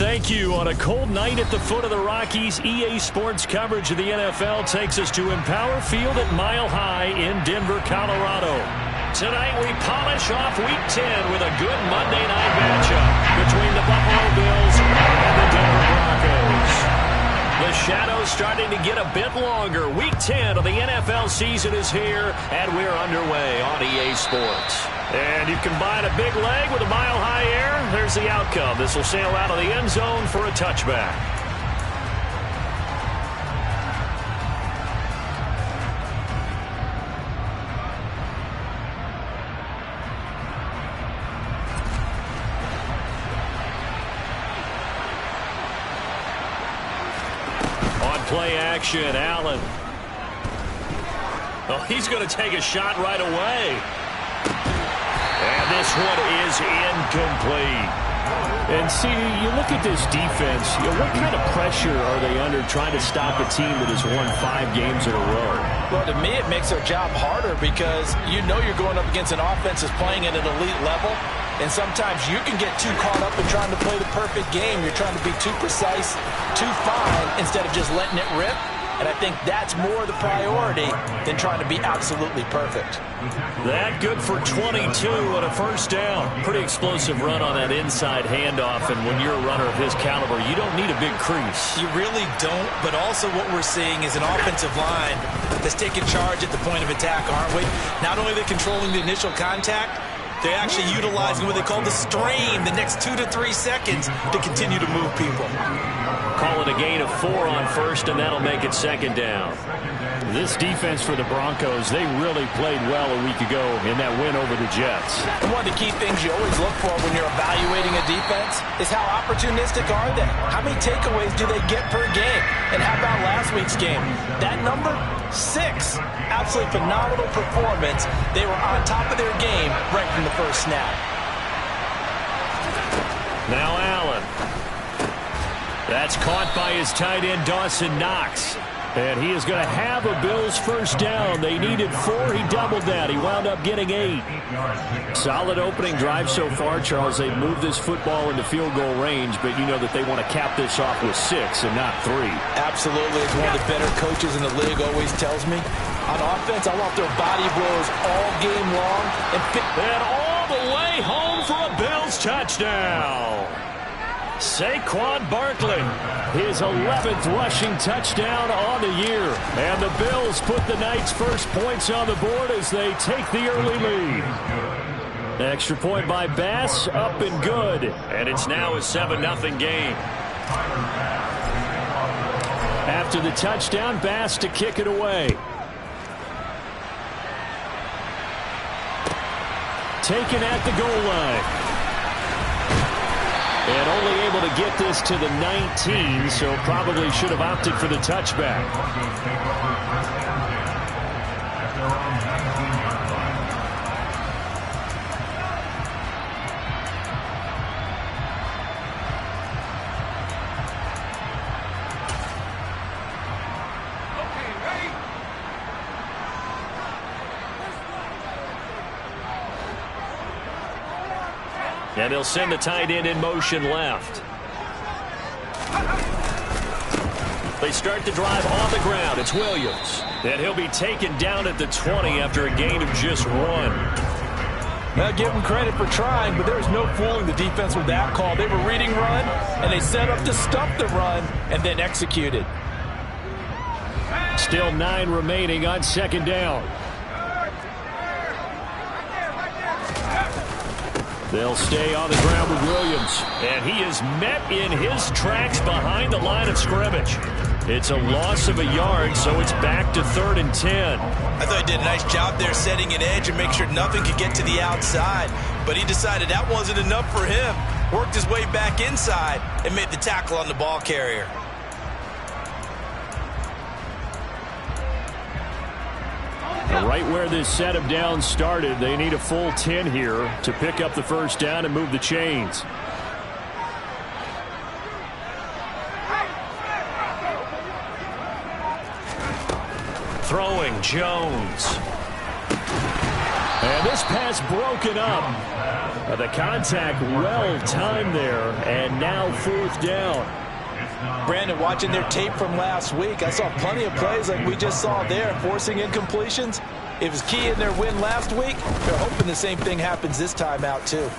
thank you. On a cold night at the foot of the Rockies, EA Sports coverage of the NFL takes us to Empower Field at Mile High in Denver, Colorado. Tonight we polish off Week 10 with a good Monday night matchup between the Buffalo Bills and the Denver Broncos. The shadow's starting to get a bit longer. Week 10 of the NFL season is here, and we're underway on EA Sports. And you combine a big leg with a mile-high air, there's the outcome. This will sail out of the end zone for a touchback. Play action, Allen. Oh, he's going to take a shot right away. And this one is incomplete. And see, you look at this defense, what kind of pressure are they under trying to stop a team that has won 5 games in a row? Well, to me, it makes their job harder because you know you're going up against an offense that's playing at an elite level. And sometimes you can get too caught up in trying to play the perfect game. You're trying to be too precise, too fine, instead of just letting it rip. And I think that's more the priority than trying to be absolutely perfect. That good for 22 and a first down. Pretty explosive run on that inside handoff. And when you're a runner of his caliber, you don't need a big crease. You really don't. But also what we're seeing is an offensive line that's taking charge at the point of attack, aren't we? Not only are they controlling the initial contact, they're actually utilizing what they call the strain, the next 2 to 3 seconds to continue to move people. Call it a gain of 4 on first, and that'll make it second down. This defense for the Broncos, they really played well a week ago in that win over the Jets. And one of the key things you always look for when you're evaluating a defense is how opportunistic are they? How many takeaways do they get per game? And how about last week's game? That number? 6. Absolutely phenomenal performance. They were on top of their game right from the first snap. Now Allen. That's caught by his tight end, Dawson Knox. And he is going to have a Bills first down. They needed 4. He doubled that. He wound up getting 8. Solid opening drive so far, Charles. They've moved this football into field goal range, but you know that they want to cap this off with 6 and not 3. Absolutely. As one of the better coaches in the league always tells me, on offense, I want their body blows all game long. And all the way home for a Bills touchdown. Saquon Barkley, his 11th rushing touchdown on the year. And the Bills put the night's first points on the board as they take the early lead. Extra point by Bass, up and good. And it's now a 7-0 game. After the touchdown, Bass to kick it away. Taken at the goal line. And only able to get this to the 19, so probably should have opted for the touchback. And they'll send the tight end in motion left. They start the drive on the ground. It's Williams. And he'll be taken down at the 20 after a gain of just 1. Now, give them credit for trying, but there's no fooling the defense with that call. They were reading run, and they set up to stop the run and then executed. Still 9 remaining on second down. They'll stay on the ground with Williams. And he is met in his tracks behind the line of scrimmage. It's a loss of a yard, so it's back to 3rd and 10. I thought he did a nice job there setting an edge and make sure nothing could get to the outside. But he decided that wasn't enough for him. Worked his way back inside and made the tackle on the ball carrier. Right where this set of downs started, they need a full 10 here to pick up the first down and move the chains. Throwing Jones. And this pass broken up. The contact well timed there, and now 4th down. Brandon, watching their tape from last week, I saw plenty of plays like we just saw there, forcing incompletions. It was key in their win last week. They're hoping the same thing happens this time out, too.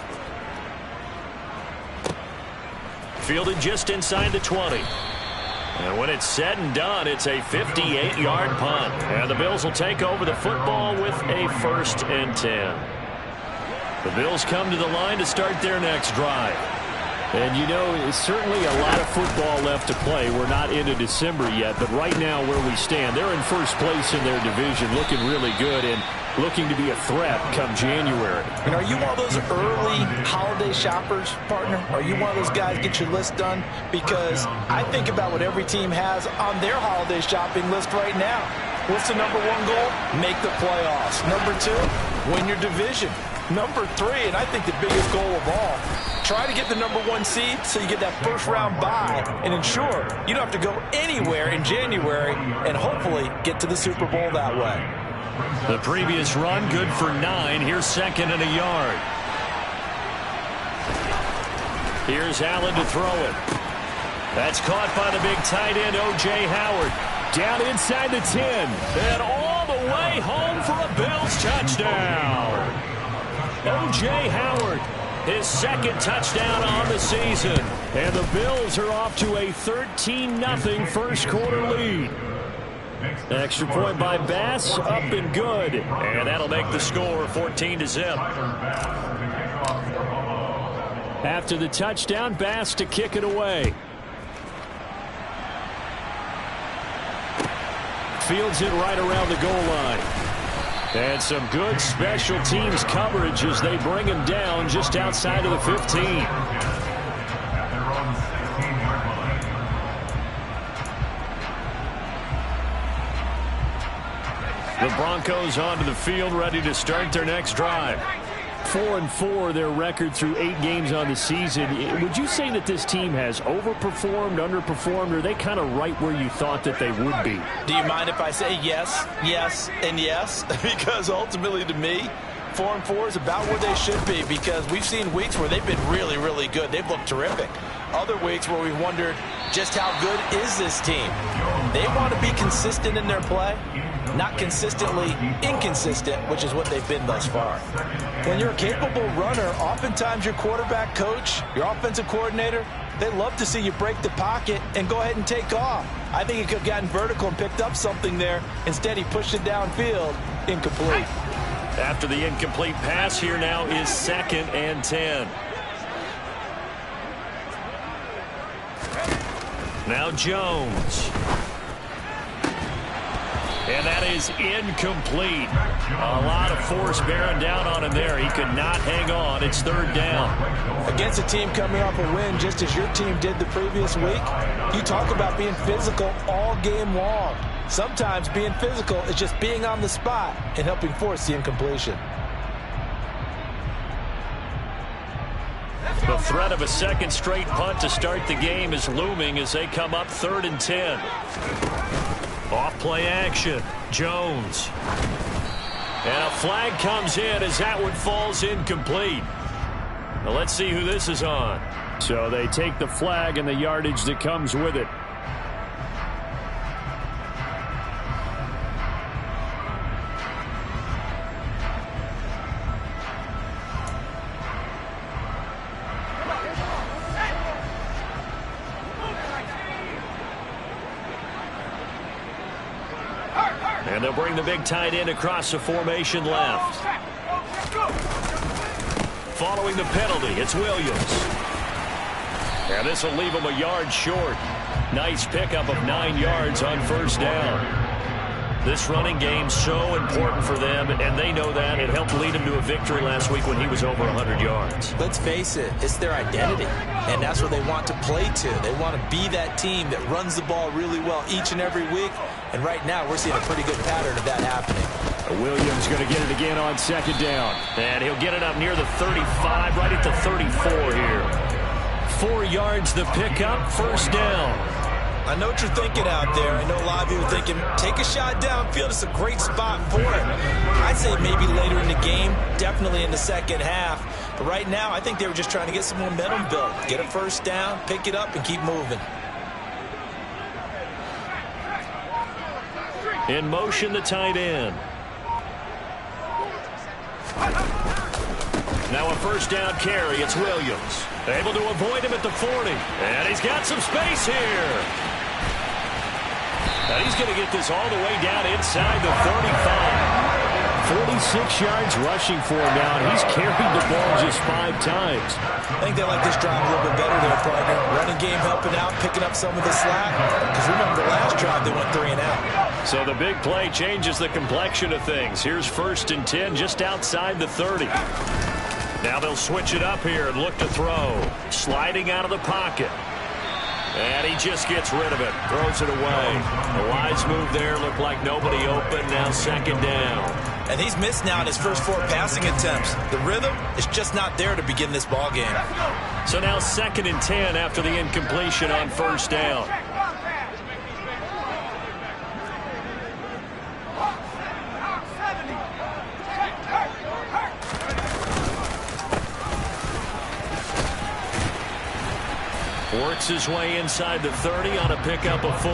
Fielded just inside the 20. And when it's said and done, it's a 58-yard punt. And the Bills will take over the football with a 1st and 10. The Bills come to the line to start their next drive. And, you know, it's certainly a lot of football left to play. We're not into December yet, but right now where we stand, they're in first place in their division, looking really good and looking to be a threat come January. And are you one of those early holiday shoppers, partner? Are you one of those guys get your list done? Because I think about what every team has on their holiday shopping list right now. What's the number 1 goal? Make the playoffs. Number 2, win your division. Number 3, and I think the biggest goal of all, try to get the number 1 seed so you get that first-round bye and ensure you don't have to go anywhere in January and hopefully get to the Super Bowl that way. The previous run good for 9. Here's 2nd and a yard. Here's Allen to throw it. That's caught by the big tight end, O.J. Howard. Down inside the 10. And all the way home for a Bills touchdown. O.J. Howard, his 2nd touchdown on the season. And the Bills are off to a 13-0 first quarter lead. Extra point by Bass, up and good. And that'll make the score 14-0. After the touchdown, Bass to kick it away. Fields it right around the goal line. And some good special teams coverage as they bring him down just outside of the 15. The Broncos onto the field, ready to start their next drive. 4-4, their record through 8 games on the season. Would you say that this team has overperformed, underperformed, or are they kind of right where you thought that they would be? Do you mind if I say yes, yes, and yes? Because ultimately to me, 4-4 is about where they should be, because we've seen weeks where they've been really, really good. They've looked terrific. Other weeks where we've wondered just how good is this team. They want to be consistent in their play, not consistently inconsistent, which is what they've been thus far. When you're a capable runner, oftentimes your quarterback coach, your offensive coordinator, they love to see you break the pocket and go ahead and take off. I think he could have gotten vertical and picked up something there. Instead, he pushed it downfield, incomplete. After the incomplete pass, here now is 2nd and 10. Now Jones. And that is incomplete. A lot of force bearing down on him there. He could not hang on. It's 3rd down. Against a team coming off a win, just as your team did the previous week, you talk about being physical all game long. Sometimes being physical is just being on the spot and helping force the incompletion. The threat of a 2nd straight punt to start the game is looming as they come up 3rd and 10. Off play action. Jones. And a flag comes in as that one falls incomplete. Now let's see who this is on. So they take the flag and the yardage that comes with it. And they'll bring the big tight end across the formation left. Following the penalty, it's Williams. And this will leave him a yard short. Nice pickup of 9 yards on 1st down. This running game so important for them, and they know that. It helped lead him to a victory last week when he was over 100 yards. Let's face it, it's their identity, and that's what they want to play to. They want to be that team that runs the ball really well each and every week, and right now we're seeing a pretty good pattern of that happening. Williams going to get it again on 2nd down. And he'll get it up near the 35, right at the 34 here. 4 yards the pickup, 1st down. I know what you're thinking out there. I know a lot of you are thinking, take a shot downfield. It's a great spot for it. I'd say maybe later in the game, definitely in the second half. But right now, I think they were just trying to get some momentum built. Get a first down, pick it up, and keep moving. In motion, the tight end. Now a first down carry. It's Williams. Able to avoid him at the 40. And he's got some space here. And he's going to get this all the way down inside the 35. 46 yards rushing for him now. And he's carried the ball just 5 times. I think they like this drive a little bit better there, partner. Running game helping out, picking up some of the slack. Because remember, the last drive they went 3 and out. So the big play changes the complexion of things. Here's 1st and 10 just outside the 30. Now they'll switch it up here and look to throw. Sliding out of the pocket. And he just gets rid of it. Throws it away. A wise move there. Looked like nobody open. Now 2nd down. And he's missed now in his first 4 passing attempts. The rhythm is just not there to begin this ball game. So now 2nd and 10 after the incompletion on 1st down. Works his way inside the 30 on a pickup of 4.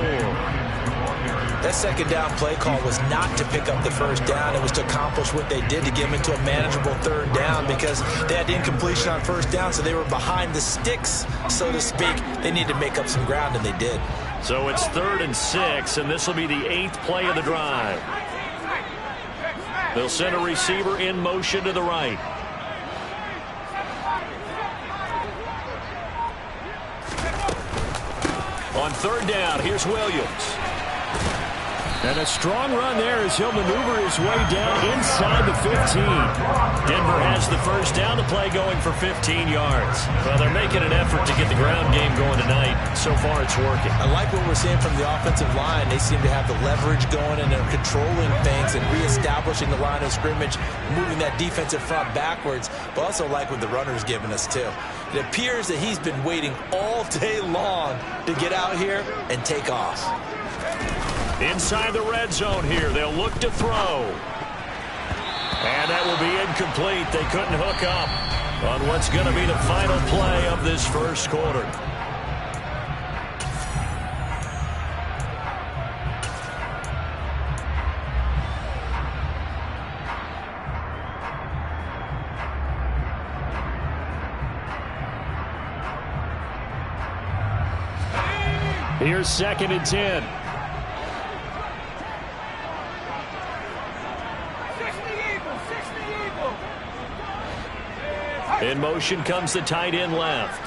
That 2nd down play call was not to pick up the 1st down. It was to accomplish what they did to get him into a manageable 3rd down because they had the incompletion on 1st down, so they were behind the sticks, so to speak. They needed to make up some ground, and they did. So it's 3rd and 6, and this will be the 8th play of the drive. They'll send a receiver in motion to the right. On 3rd down, here's Williams. And a strong run there as he'll maneuver his way down inside the 15. Denver has the 1st down. The play going for 15 yards. Well, they're making an effort to get the ground game going tonight. So far, it's working. I like what we're seeing from the offensive line. They seem to have the leverage going, and they're controlling things and reestablishing the line of scrimmage, moving that defensive front backwards. But also like what the runner's giving us, too. It appears that he's been waiting all day long to get out here and take off. Inside the red zone here, they'll look to throw. And that will be incomplete. They couldn't hook up on what's going to be the final play of this 1st quarter. Here's 2nd and 10. In motion comes the tight end left.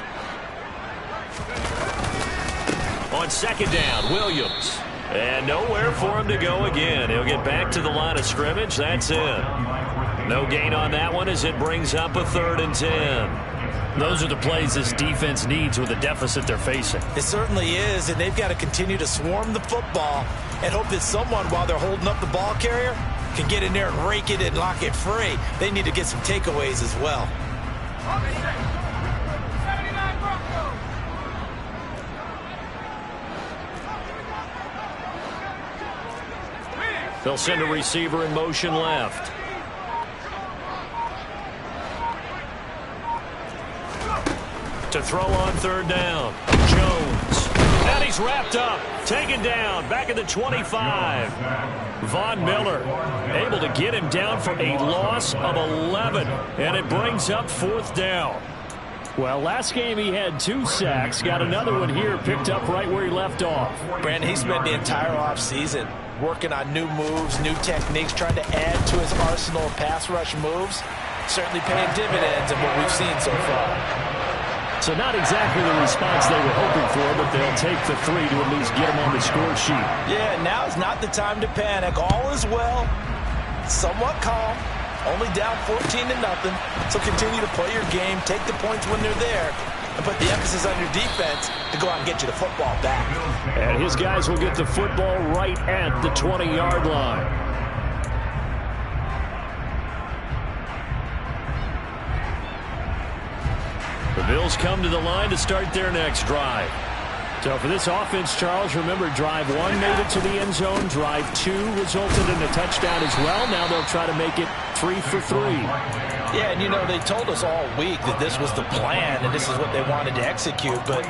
On 2nd down, Williams. And nowhere for him to go again. He'll get back to the line of scrimmage. That's it. No gain on that one as it brings up a 3rd and 10. Those are the plays this defense needs with the deficit they're facing. It certainly is, and they've got to continue to swarm the football and hope that someone, while they're holding up the ball carrier, can get in there and rake it and lock it free. They need to get some takeaways as well. They'll send a receiver in motion left. To throw on 3rd down. Jones. And he's wrapped up. Taken down. Back at the 25. Von Miller able to get him down for a loss of 11. And it brings up 4th down. Well, last game he had 2 sacks. Got another one here, picked up right where he left off. Brandon, he spent the entire offseason working on new moves, new techniques, trying to add to his arsenal of pass rush moves. Certainly paying dividends in what we've seen so far. So not exactly the response they were hoping for, but they'll take the 3 to at least get them on the score sheet. Yeah, now's not the time to panic. All is well. Somewhat calm. Only down 14-0. So continue to play your game, take the points when they're there, and put the emphasis on your defense to go out and get you the football back. And his guys will get the football right at the 20-yard line. The Bills come to the line to start their next drive. So for this offense, Charles, remember drive 1 made it to the end zone. Drive 2 resulted in a touchdown as well. Now they'll try to make it 3 for 3. Yeah, and you know, they told us all week that this was the plan and this is what they wanted to execute, but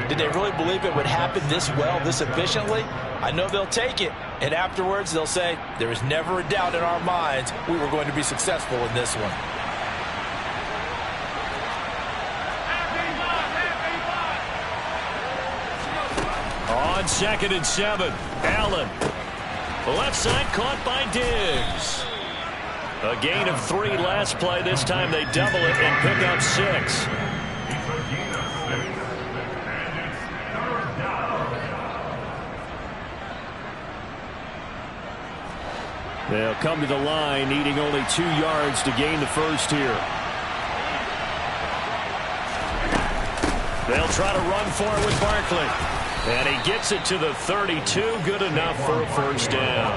did they really believe it would happen this well, this efficiently? I know they'll take it, and afterwards they'll say, there is never a doubt in our minds we were going to be successful in this one. On 2nd and 7, Allen. The left side caught by Diggs. A gain of 3 last play. This time they double it and pick up 6. They'll come to the line, needing only 2 yards to gain the first here. They'll try to run for it with Barkley. And he gets it to the 32. Good enough for a first down.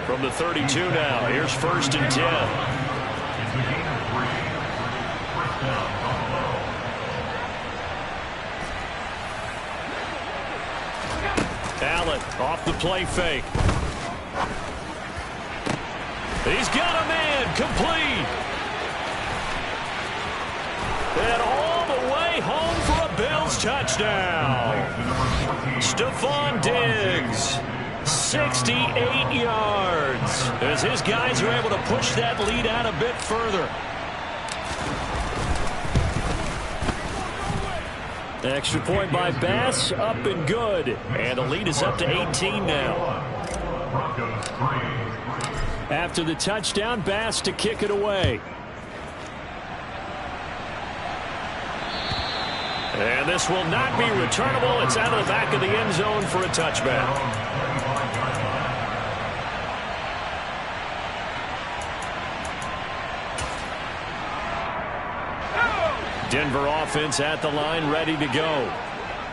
From the 32 now, here's 1st and 10. Allen off the play fake. He's got a man complete. And all the way home for a Bills touchdown. Stephon Diggs, 68 yards. As his guys are able to push that lead out a bit further. Extra point by Bass, up and good. And the lead is up to 18 now. After the touchdown, Bass to kick it away. And this will not be returnable. It's out of the back of the end zone for a touchback. Denver offense at the line, ready to go.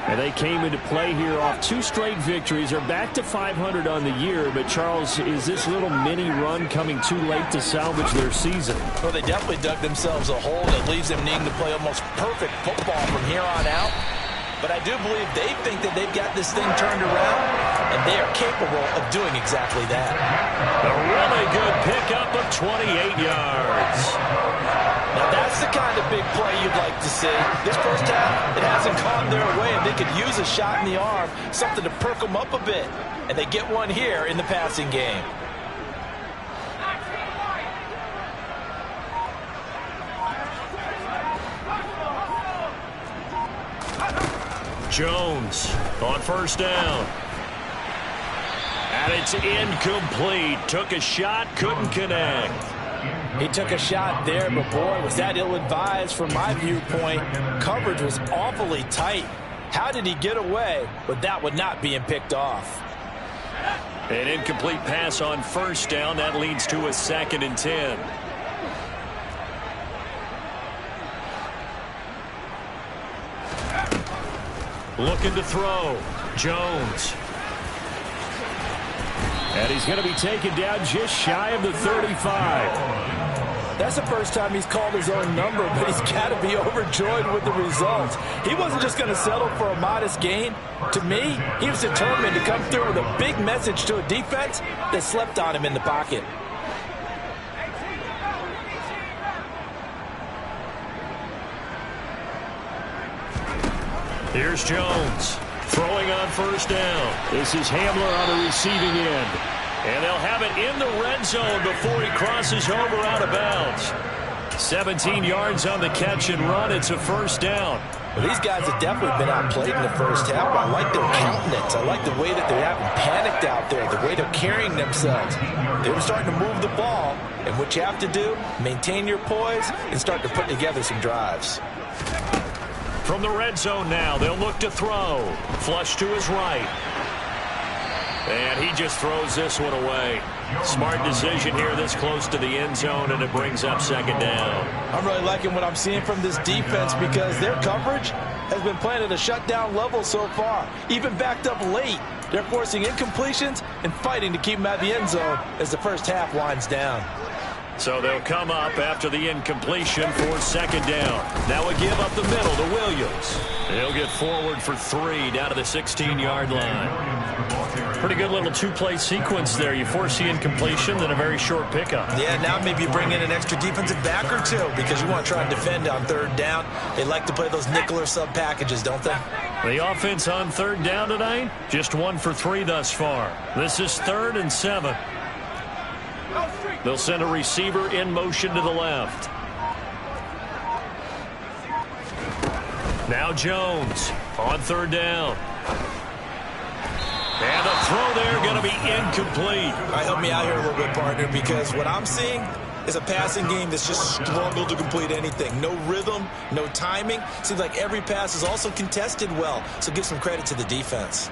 And they came into play here off 2 straight victories. They're back to 500 on the year. But, Charles, is this little mini run coming too late to salvage their season? Well, they definitely dug themselves a hole that leaves them needing to play almost perfect football from here on out. But I do believe they think that they've got this thing turned around, and they are capable of doing exactly that. A really good pickup of 28 yards. Now, that's the kind of big play you'd like to see. This first half, it hasn't gone their way, and they could use a shot in the arm, something to perk them up a bit. And they get one here in the passing game. Jones on 1st down. And it's incomplete. Took a shot, couldn't connect. He took a shot there, but boy, was that ill-advised from my viewpoint. Coverage was awfully tight. How did he get away with that one not being picked off? An incomplete pass on 1st down. That leads to a 2nd and 10. Looking to throw. Jones. And he's going to be taken down just shy of the 35. That's the first time he's called his own number, but he's got to be overjoyed with the result. He wasn't just going to settle for a modest gain. To me, he was determined to come through with a big message to a defense that slept on him in the pocket. Here's Jones throwing on 1st down. This is Hamler on the receiving end. And they'll have it in the red zone before he crosses over out of bounds. 17 yards on the catch and run. It's a 1st down. Well, these guys have definitely been outplayed in the first half. I like their countenance. I like the way that they haven't panicked out there, the way they're carrying themselves. They were starting to move the ball, and what you have to do, maintain your poise and start to put together some drives. From the red zone now, they'll look to throw. Flush to his right. And he just throws this one away. Smart decision here this close to the end zone, and it brings up 2nd down. I'm really liking what I'm seeing from this defense because their coverage has been playing at a shutdown level so far. Even backed up late, they're forcing incompletions and fighting to keep them out of the end zone as the first half winds down. So they'll come up after the incompletion for second down. Now a give up the middle to Williams. He'll get forward for 3 down to the 16-yard line. Pretty good little two-play sequence there. You force the incompletion, then a very short pickup. Yeah, now maybe you bring in an extra defensive back or two because you want to try and defend on third down. They like to play those nickel or sub packages, don't they? The offense on third down tonight, just 1 for 3 thus far. This is 3rd and 7. They'll send a receiver in motion to the left. Now Jones on third down. And the throw there going to be incomplete. All right, help me out here a little bit, partner, because what I'm seeing is a passing game that's just struggled to complete anything. No rhythm, no timing. Seems like every pass is also contested well, so give some credit to the defense.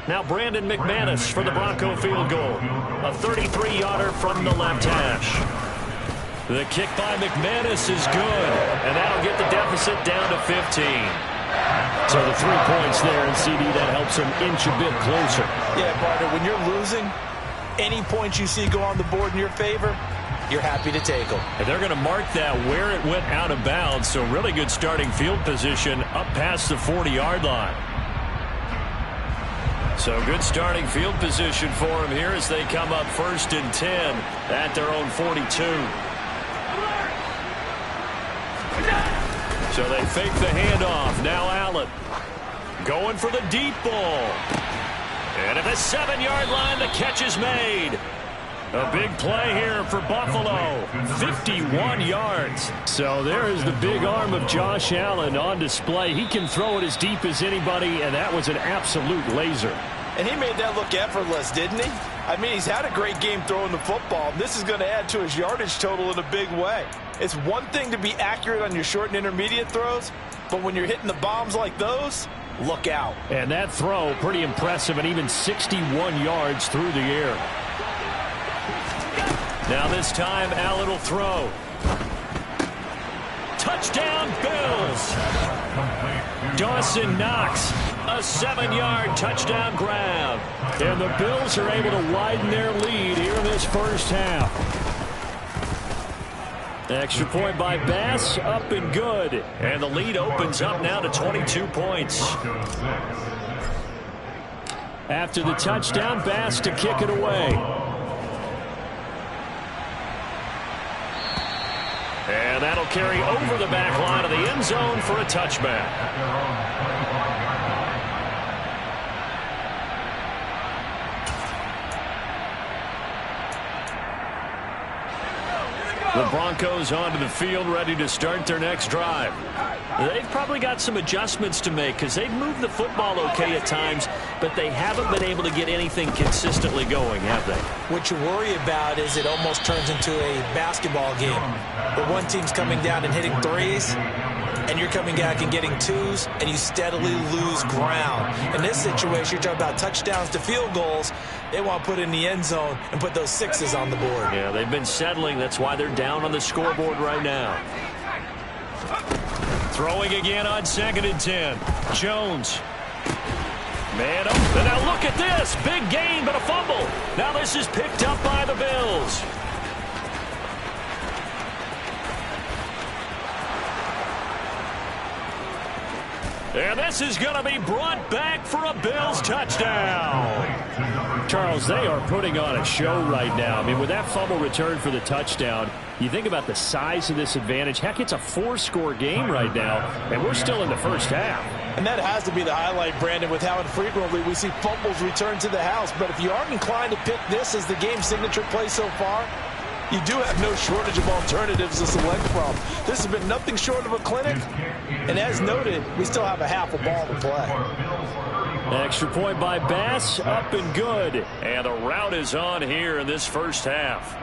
Now Brandon McManus for the Bronco field goal. A 33-yarder from the left hash. The kick by McManus is good, and that'll get the deficit down to 15. So the 3 points there, and CD, that helps them inch a bit closer. Yeah, partner, when you're losing, any points you see go on the board in your favor, you're happy to take them. And they're going to mark that where it went out of bounds, so really good starting field position up past the 40-yard line. So good starting field position for them here as they come up 1st and 10 at their own 42. So they fake the handoff. Now Allen going for the deep ball. And at the 7-yard line, the catch is made. A big play here for Buffalo. 51 yards. So there is the big arm of Josh Allen on display. He can throw it as deep as anybody, and that was an absolute laser. And he made that look effortless, didn't he? I mean, he's had a great game throwing the football. This is going to add to his yardage total in a big way. It's one thing to be accurate on your short and intermediate throws, but when you're hitting the bombs like those, look out. And that throw, pretty impressive, and even 61 yards through the air. Now this time, Allen will throw. Touchdown, Bills. Dawson Knox, a 7-yard touchdown grab. And the Bills are able to widen their lead here in this first half. Extra point by Bass, up and good. And the lead opens up now to 22 points. After the touchdown, Bass to kick it away. And that'll carry over the back line of the end zone for a touchback. The Broncos onto the field, ready to start their next drive. They've probably got some adjustments to make because they've moved the football okay at times, but they haven't been able to get anything consistently going, have they? What you worry about is it almost turns into a basketball game where one team's coming down and hitting threes, and you're coming back and getting twos, and you steadily lose ground. In this situation, you're talking about touchdowns to field goals. They want to put in the end zone and put those sixes on the board. Yeah, they've been settling. That's why they're down on the scoreboard right now. Throwing again on 2nd and 10. Jones. Man up. And now look at this. Big gain, but a fumble. Now this is picked up by the Bills. And this is going to be brought back for a Bills touchdown. Charles, they are putting on a show right now. I mean, with that fumble return for the touchdown, you think about the size of this advantage. Heck, it's a 4-score game right now, and we're still in the first half. And that has to be the highlight, Brandon, with how infrequently we see fumbles return to the house. But if you aren't inclined to pick this as the game signature play so far, you do have no shortage of alternatives to select from. This has been nothing short of a clinic. And as noted, we still have a half a ball to play. Extra point by Bass, up and good. And the route is on here in this first half.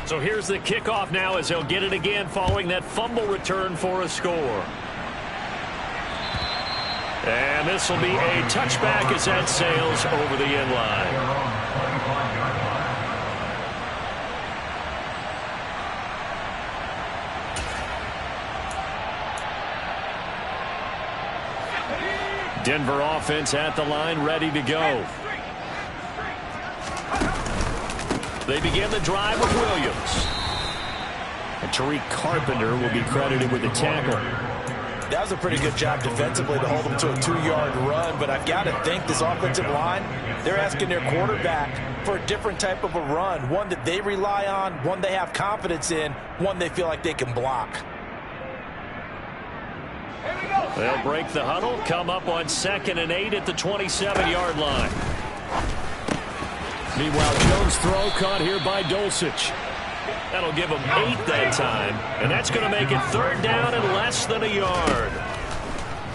So here's the kickoff now as they'll get it again following that fumble return for a score. And this will be a touchback as that sails over the end line. Denver offense at the line, ready to go. They begin the drive with Williams. And Tariq Carpenter will be credited with the tackle. That was a pretty good job defensively to hold them to a 2-yard run, but I've got to think this offensive line, they're asking their quarterback for a different type of a run, one that they rely on, one they have confidence in, one they feel like they can block. They'll break the huddle, come up on 2nd and 8 at the 27-yard line. Meanwhile, Jones' throw caught here by Dulcich. That'll give him 8 that time, and that's going to make it 3rd down and less than a yard.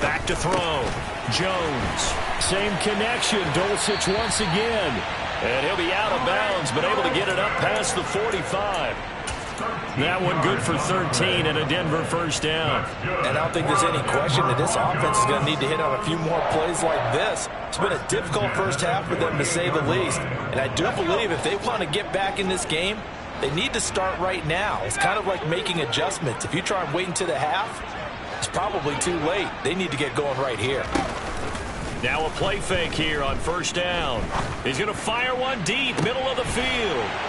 Back to throw. Jones. Same connection. Dulcich once again. And he'll be out of bounds, but able to get it up past the 45. That one good for 13 and a Denver 1st down. And I don't think there's any question that this offense is going to need to hit on a few more plays like this. It's been a difficult first half for them, to say the least. And I do believe if they want to get back in this game, they need to start right now. It's kind of like making adjustments. If you try and wait until the half, it's probably too late. They need to get going right here. Now a play fake here on 1st down. He's going to fire one deep, middle of the field.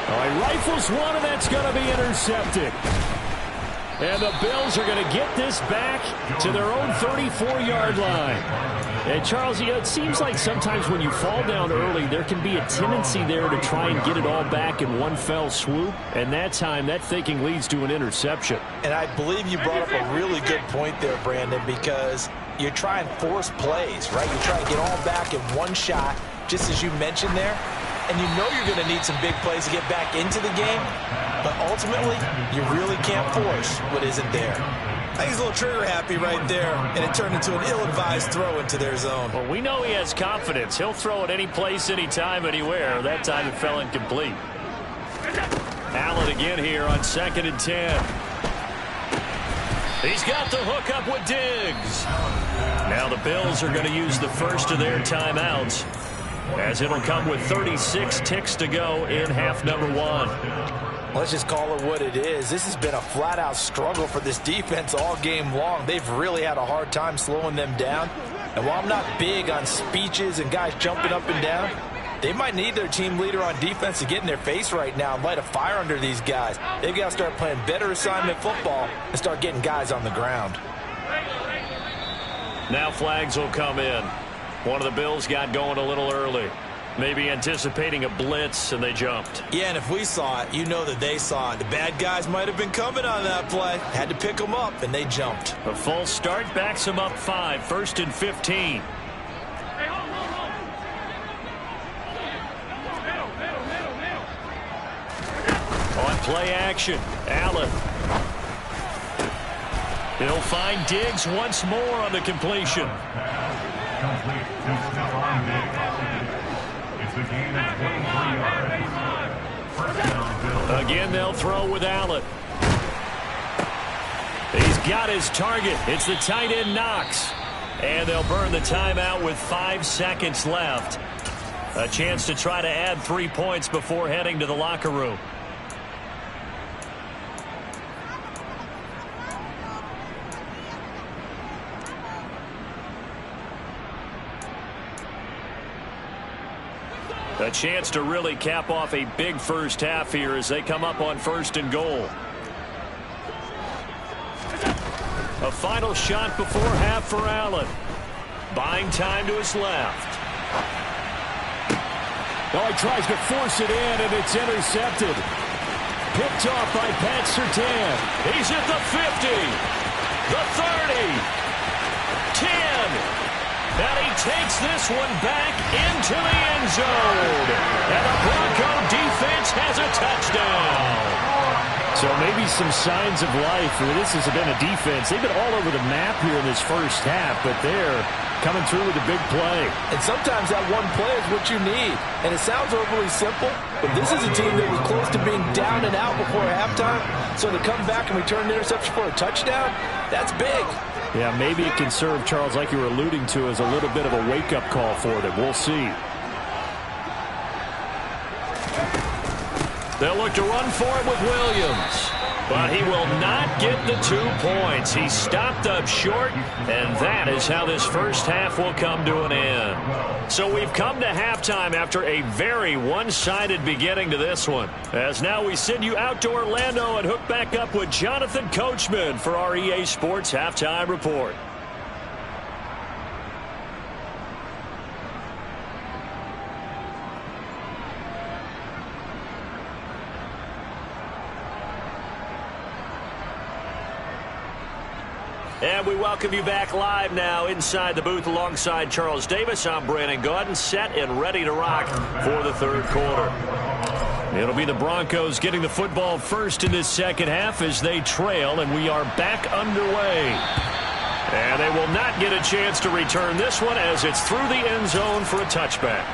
He rifles one, and that's going to be intercepted. And the Bills are going to get this back to their own 34-yard line. And, Charles, it seems like sometimes when you fall down early, there can be a tendency there to try and get it all back in one fell swoop. And that time, that thinking leads to an interception. And I believe you brought up a really good point there, Brandon, because you're trying to force plays, right? You're trying to get all back in one shot, just as you mentioned there. And you know you're going to need some big plays to get back into the game. But ultimately, you really can't force what isn't there. I think he's a little trigger happy right there, and it turned into an ill-advised throw into their zone. Well, we know he has confidence. He'll throw it any place, anytime, anywhere. That time it fell incomplete. Allen again here on 2nd and 10. He's got the hook up with Diggs. Now the Bills are going to use the first of their timeouts, as it'll come with 36 ticks to go in half number 1. Let's just call it what it is. This has been a flat-out struggle for this defense all game long. They've really had a hard time slowing them down. And while I'm not big on speeches and guys jumping up and down, they might need their team leader on defense to get in their face right now and light a fire under these guys. They've got to start playing better assignment football and start getting guys on the ground. Now flags will come in. One of the Bills got going a little early. Maybe anticipating a blitz, and they jumped. Yeah, and if we saw it, you know that they saw it. The bad guys might have been coming on that play. Had to pick them up, and they jumped. A false start backs them up 5, 1st and 15. On play action, Allen. He'll find Diggs once more on the completion. Again, they'll throw with Allen. He's got his target. It's the tight end, Knox. And they'll burn the timeout with 5 seconds left. A chance to try to add 3 points before heading to the locker room. A chance to really cap off a big first half here as they come up on 1st and goal. A final shot before half for Allen. Buying time to his left. Oh, he tries to force it in, and it's intercepted. Picked off by Pat Surtain. He's at the 50. The 30. 10. And he takes this one back into the end zone. And the Bronco defense has a touchdown. So maybe some signs of life. This has been a defense. They've been all over the map here in this first half, but they're coming through with a big play. And sometimes that one play is what you need. And it sounds overly simple, but this is a team that was close to being down and out before halftime. So to come back and return the interception for a touchdown, that's big. Yeah, maybe it can serve, Charles, like you were alluding to, as a little bit of a wake-up call for them. We'll see. They'll look to run for it with Williams. But he will not get the 2 points. He stopped up short, and that is how this first half will come to an end. So we've come to halftime after a very one-sided beginning to this one. As now we send you out to Orlando and hook back up with Jonathan Coachman for our EA Sports Halftime Report. And we welcome you back live now inside the booth alongside Charles Davis. I'm Brandon Gaudin, set and ready to rock for the third quarter. It'll be the Broncos getting the football first in this second half as they trail, and we are back underway. And they will not get a chance to return this one as it's through the end zone for a touchback.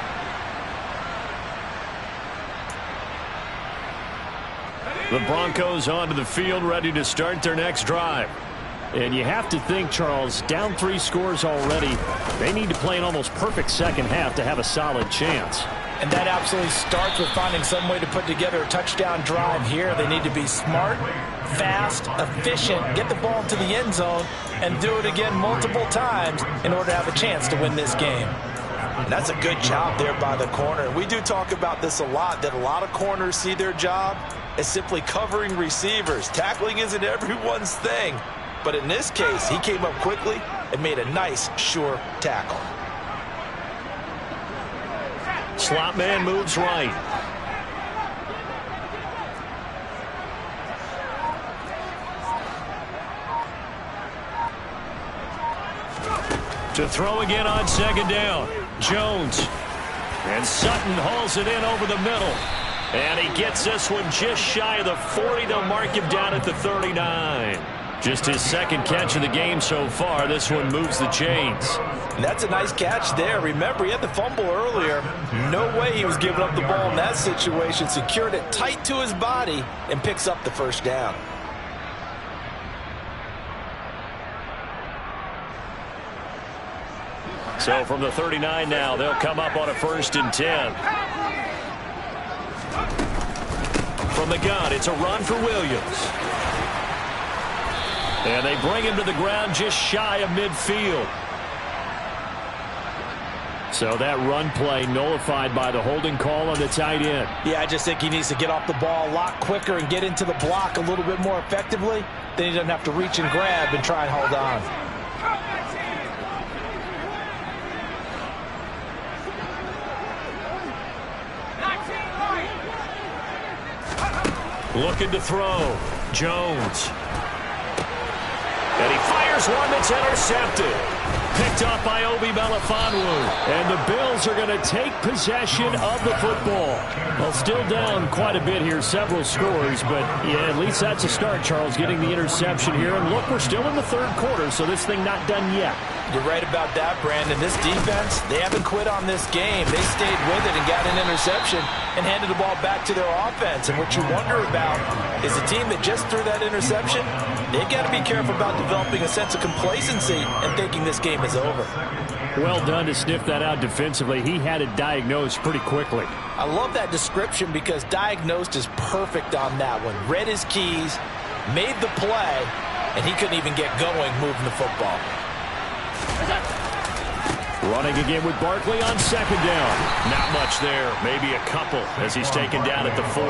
The Broncos onto the field, ready to start their next drive. And you have to think, Charles, down 3 scores already. They need to play an almost perfect second half to have a solid chance. And that absolutely starts with finding some way to put together a touchdown drive here. They need to be smart, fast, efficient, get the ball to the end zone, and do it again multiple times in order to have a chance to win this game. And that's a good job there by the corner. We do talk about this a lot, that a lot of corners see their job as simply covering receivers. Tackling isn't everyone's thing. But in this case, he came up quickly and made a nice, sure tackle. Slot man moves right. To throw again on second down. Jones. And Sutton hauls it in over the middle. And he gets this one just shy of the 40. They'll mark him down at the 39. Just his second catch of the game so far. This one moves the chains. And that's a nice catch there. Remember, he had the fumble earlier. No way he was giving up the ball in that situation. Secured it tight to his body and picks up the first down. So from the 39 now, they'll come up on a 1st and 10. From the gun, it's a run for Williams. And they bring him to the ground just shy of midfield. So that run play nullified by the holding call on the tight end. Yeah, I just think he needs to get off the ball a lot quicker and get into the block a little bit more effectively. Then he doesn't have to reach and grab and try and hold on. Looking to throw. Jones. And he fires one that's intercepted. Picked off by Obi Melifonwu. And the Bills are going to take possession of the football. Well, still down quite a bit here, several scores. But, yeah, at least that's a start, Charles, getting the interception here. And, look, we're still in the third quarter, so this thing not done yet. You're right about that, Brandon. This defense, they haven't quit on this game. They stayed with it and got an interception and handed the ball back to their offense. And what you wonder about is a team that just threw that interception, they've got to be careful about developing a sense of complacency and thinking this game is over. Well done to sniff that out defensively. He had it diagnosed pretty quickly. I love that description because diagnosed is perfect on that one. Read his keys, made the play, and he couldn't even get going moving the football. Running again with Barkley on second down. Not much there. Maybe a couple as he's taken down at the 40.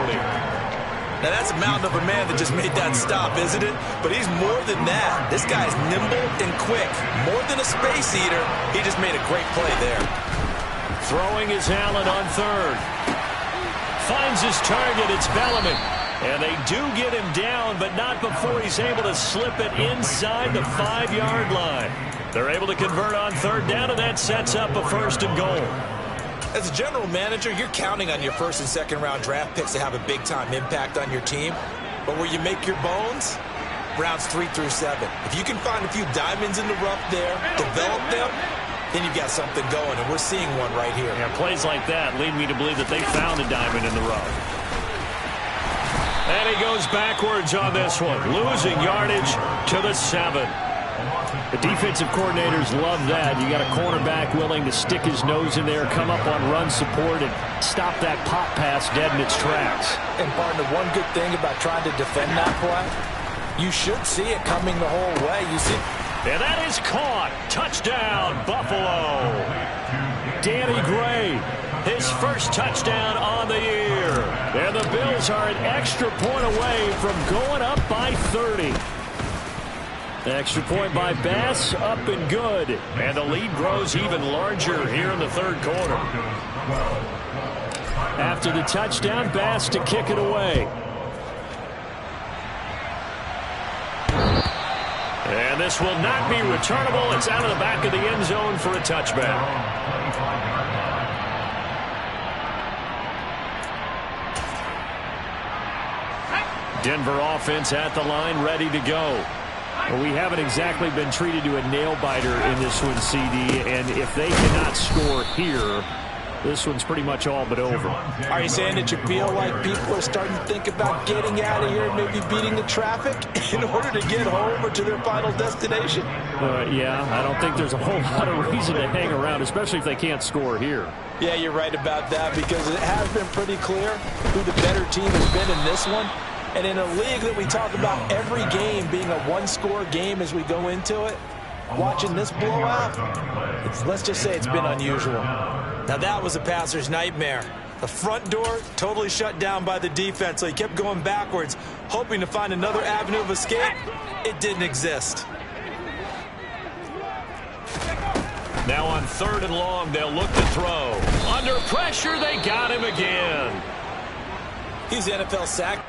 Now, that's a mountain of a man that just made that stop, isn't it? But he's more than that. This guy's nimble and quick. More than a space eater, he just made a great play there. Throwing is Allen on third. Finds his target. It's Bellamy. And they do get him down, but not before he's able to slip it inside the 5-yard line. They're able to convert on third down, and that sets up a 1st and goal. As a general manager, you're counting on your 1st and 2nd round draft picks to have a big-time impact on your team. But where you make your bones, rounds 3 through 7. If you can find a few diamonds in the rough there, develop them, then you've got something going, and we're seeing one right here. Yeah, plays like that lead me to believe that they found a diamond in the rough. And he goes backwards on this one, losing yardage to the 7. The defensive coordinators love that. You got a cornerback willing to stick his nose in there, come up on run support, and stop that pop pass dead in its tracks. And partner, one good thing about trying to defend that play, you should see it coming the whole way. You see, and that is caught. Touchdown, Buffalo. Danny Gray, his first touchdown on the year. And the Bills are an extra point away from going up by 30. The extra point by Bass, up and good. And the lead grows even larger here in the third quarter. After the touchdown, Bass to kick it away. And this will not be returnable. It's out of the back of the end zone for a touchback. Denver offense at the line, ready to go. Well, we haven't exactly been treated to a nail-biter in this one, CD, and if they cannot score here, this one's pretty much all but over. Are you saying that you feel like people are starting to think about getting out of here, maybe beating the traffic in order to get home or to their final destination? Yeah, I don't think there's a whole lot of reason to hang around, especially if they can't score here. Yeah, you're right about that, because it has been pretty clear who the better team has been in this one. And in a league that we talk about every game being a one-score game as we go into it, watching this blowout, let's just say it's been unusual. Now that was a passer's nightmare. The front door totally shut down by the defense, so he kept going backwards, hoping to find another avenue of escape. It didn't exist. Now on 3rd and long, they'll look to throw. Under pressure, they got him again. He's NFL sack.